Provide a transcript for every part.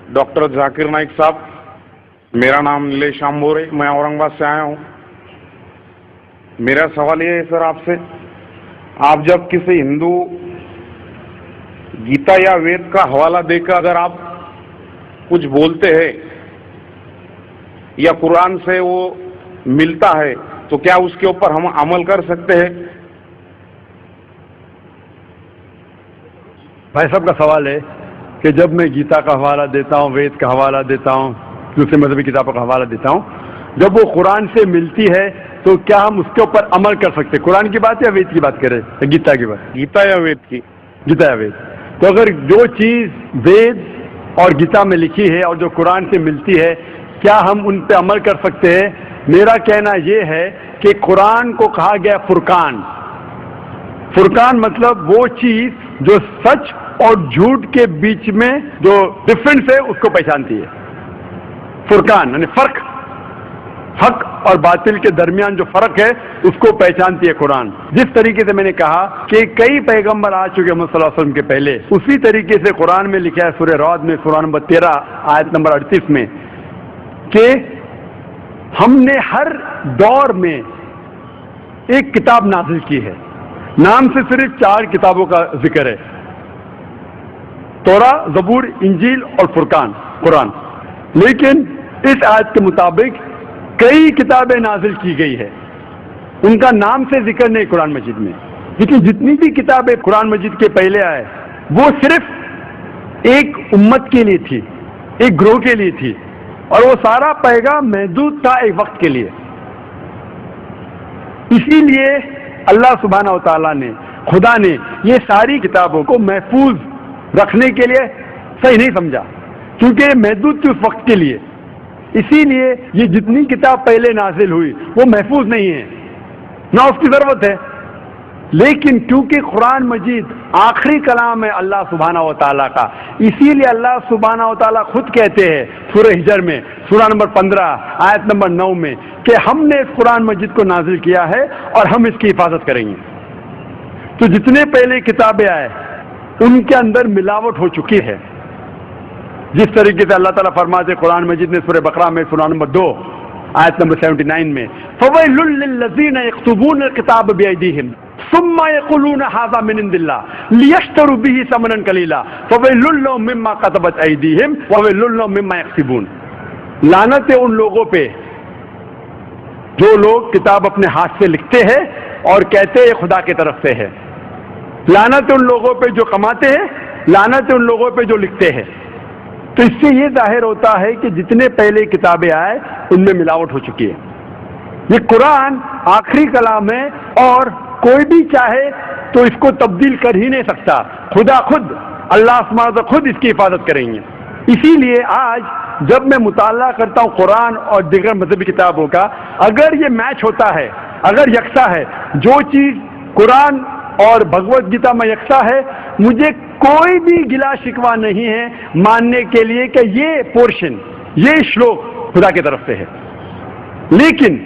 Doctor Zakir Naik साहब, मेरा नाम नीलेश आंबोरे, मैं औरंगाबाद से आया हूँ। मेरा सवाल ये है सर आपसे, आप जब किसी हिंदू गीता या वेद का हवाला देकर अगर आप कुछ बोलते हैं या कुरान से वो मिलता है तो क्या उसके ऊपर हम अमल कर सकते हैं? भाई साहब का सवाल है कि जब मैं गीता का हवाला देता हूँ, वेद का हवाला देता हूँ, दूसरे मजहबी किताबों का हवाला देता हूँ, जब वो कुरान से मिलती है तो क्या हम उसके ऊपर अमल कर सकते हैं? कुरान की बात या वेद की बात करें या गीता की बात? गीता या वेद की? गीता या वेद। तो अगर जो चीज़ वेद और गीता में लिखी है और जो कुरान से मिलती है, क्या हम उन पे अमल कर सकते हैं? मेरा कहना ये है कि कुरान को कहा गया फुरकान। फुरकान मतलब वो चीज़ जो सच और झूठ के बीच में जो डिफरेंस है उसको पहचानती है। फुरकान यानी फर्क, हक और बातिल के दरमियान जो फर्क है उसको पहचानती है कुरान। जिस तरीके से मैंने कहा कि कई पैगंबर आ चुके मोहम्मद सल्लल्लाहु अलैहि वसल्लम के पहले, उसी तरीके से कुरान में लिखा है सूरह रअद में सूरा नंबर 13 आयत नंबर 38 में कि हमने हर दौर में एक किताब नाजिल की है। नाम से सिर्फ 4 किताबों का जिक्र है, तौरा, ज़बूर, इंजील और फुरकान, कुरान। लेकिन इस आयत के मुताबिक कई किताबें नाजिल की गई है, उनका नाम से जिक्र नहीं कुरान मजीद में। लेकिन जितनी भी किताबें कुरान मजीद के पहले आए वो सिर्फ एक उम्मत के लिए थी, एक ग्रोह के लिए थी, और वो सारा पैगाम महदूद था एक वक्त के लिए। इसीलिए अल्लाह सुब्हानहू व तआला ने, खुदा ने ये सारी किताबों को महफूज रखने के लिए सही नहीं समझा, क्योंकि महदूद थी उस वक्त के लिए। इसीलिए ये जितनी किताब पहले नाजिल हुई वो महफूज नहीं है, ना उसकी ज़रूरत है। लेकिन क्योंकि कुरान मजीद आखिरी कलाम है अल्लाह सुब्हानहू व तआला का, इसीलिए अल्लाह सुब्हानहू व तआला खुद कहते हैं सूरह हिजर में सूरा नंबर 15 आयत नंबर 9 में कि हमने इस कुरान मजीद को नाजिल किया है और हम इसकी हिफाजत करेंगे। तो जितने पहले किताबें आए उनके अंदर मिलावट हो चुकी है। जिस तरीके से अल्लाह ताला फरमाते कुरान मजीद में सूरह बकरा में सूरा नंबर 2 आयत नंबर 79 में, फवैलुल लिल्लज़ीना यक्तुबूनल किताब बिअयदीहिम सुम्मा यक़ूलून हाज़ा मिन इंदिल्लाह लियश्तरू बिही समनन कलीला फवैलुल लहुम मिम्मा कतबत अयदीहिम ववैलुल लहुम मिम्मा यक्सिबून। लानत है उन लोगों पे जो लोग किताब अपने हाथ से लिखते हैं और कहते हैं खुदा की तरफ से है। लानत है उन लोगों पे जो कमाते हैं, लानत है उन लोगों पे जो लिखते हैं। तो इससे ये जाहिर होता है कि जितने पहले किताबें आए उनमें मिलावट हो चुकी है। ये कुरान आखिरी कलाम है और कोई भी चाहे तो इसको तब्दील कर ही नहीं सकता। खुदा खुद, अल्लाह सुब्हानहू खुद इसकी हिफाजत करेंगे। इसीलिए आज जब मैं मुताला करता हूँ कुरान और दीगर मजहबी किताबों का, अगर ये मैच होता है, अगर यकसा है, जो चीज़ कुरान और भगवत गीता में यकसा है, मुझे कोई भी गिला शिकवा नहीं है मानने के लिए कि ये पोर्शन, ये श्लोक खुदा की तरफ से है। लेकिन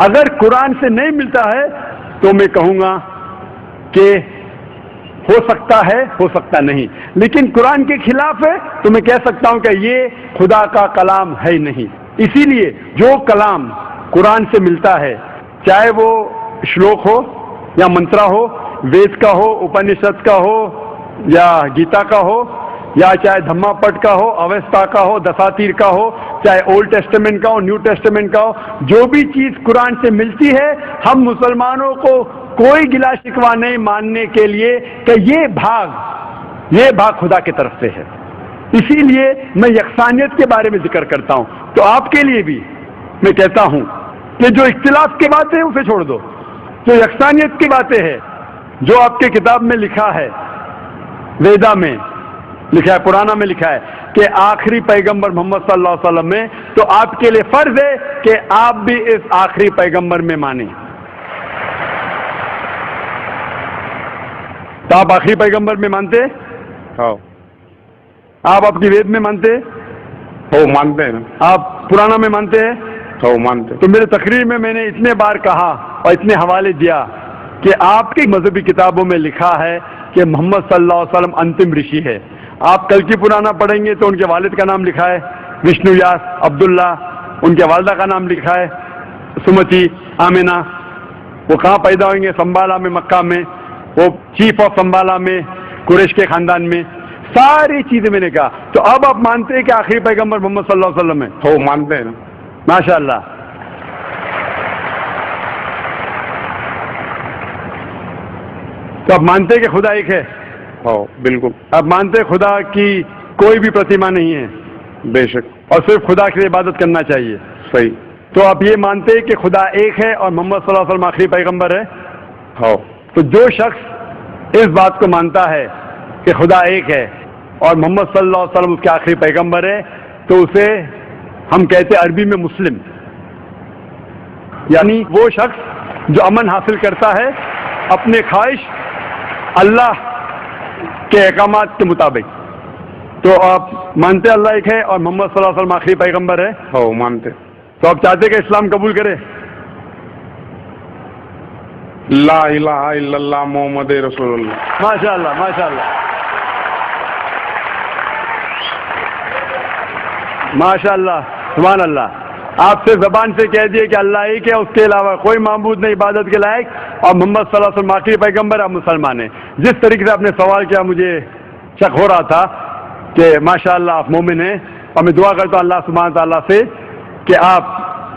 अगर कुरान से नहीं मिलता है तो मैं कहूँगा कि हो सकता है, हो सकता नहीं। लेकिन कुरान के खिलाफ है तो मैं कह सकता हूँ कि ये खुदा का कलाम है ही नहीं। इसीलिए जो कलाम कुरान से मिलता है, चाहे वो श्लोक हो या मंत्रा हो, वेद का हो, उपनिषद का हो या गीता का हो, या चाहे धम्मा पट का हो, अवेस्ता का हो, दसातीर का हो, चाहे ओल्ड टेस्टामेंट का हो, न्यू टेस्टामेंट का हो, जो भी चीज़ कुरान से मिलती है, हम मुसलमानों को कोई गिला शिकवा नहीं मानने के लिए कि ये भाग खुदा की तरफ से है। इसीलिए मैं यकसानियत के बारे में जिक्र करता हूँ। तो आपके लिए भी मैं कहता हूँ कि जो इख्तिलाफ की बातें हैं उसे छोड़ दो, जो यकसानियत की बातें हैं, जो आपके किताब में लिखा है, वेदा में लिखा है, पुराना में लिखा है कि आखिरी पैगंबर मोहम्मद सल्लल्लाहु अलैहि वसल्लम में, तो आपके लिए फर्ज है कि आप भी इस आखिरी पैगंबर में माने। तो आप आखिरी पैगंबर में मानते हैं? हाँ। आप आपकी वेद में मानते हैं? हो, मानते हैं ना। आप पुराना में मानते हैं? हो, मानते। तो मेरे तकरीर में मैंने इतने बार कहा और इतने हवाले दिया कि आपकी मजहबी किताबों में लिखा है कि मोहम्मद सल्लल्लाहु अलैहि वसल्लम अंतिम ऋषि है। آپ کل کی پرانا پڑھیں گے تو ان کے والد کا نام لکھا ہے وشنو ویاس عبداللہ، ان کے والدہ کا نام لکھا ہے سمتی آمینہ، وہ کہاں پیدا ہوئیں گے؟ سنبالا میں، مکہ میں، وہ چیف آف سنبالا میں، قریش کے خاندان میں، ساری چیزیں میں نے کہا۔ تو اب آپ مانتے ہیں کہ آخری پیغمبر محمد صلی اللہ علیہ وسلم ہے؟ ہو مانتے ہیں نا؟ ماشاء اللہ۔ تو آپ مانتے ہیں کہ خدا ایک ہے؟ ہو بالکل، آپ مانتے ہیں خدا کی کوئی بھی پرتیما نہیں ہے بے شک، اور صرف خدا کی عبادت کرنا چاہیے؟ صحیح۔ تو آپ یہ مانتے ہیں کہ خدا ایک ہے اور محمد صلی اللہ علیہ وسلم آخری پیغمبر ہے؟ ہو تو جو شخص اس بات کو مانتا ہے کہ خدا ایک ہے اور محمد صلی اللہ علیہ وسلم اس کے آخری پیغمبر ہے تو اسے ہم کہتے ہیں عربی میں مسلم، یعنی وہ شخص جو امن حاصل کرتا ہے اپنے خواہش اللہ کے احکامات کے مطابق۔ تو آپ مانتے اللہ ایک ہے اور محمد صلی اللہ علیہ وسلم آخری پیغمبر ہے؟ ہو مانتے۔ تو آپ چاہتے کہ اسلام قبول کرے؟ لا الہ الا اللہ محمد رسول اللہ۔ ماشاء اللہ، ماشاء اللہ، ماشاء اللہ، سبحان اللہ۔ آپ سے زبان سے کہہ دیے کہ اللہ ایک ہے، اس کے علاوہ کوئی معبود نہیں عبادت کے لائق، اور محمد صلی اللہ علیہ وسلم آخری پیغمبر، آپ مسلمان ہیں۔ جس طریقے سے آپ نے سوال کیا مجھے شک ہو رہا تھا کہ ماشاء اللہ آپ مومن ہیں، اور میں دعا کرتا ہوں اللہ سبحانہ تعالیٰ سے کہ آپ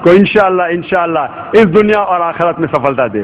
کو انشاءاللہ اس دنیا اور آخرت میں سفلتا دے۔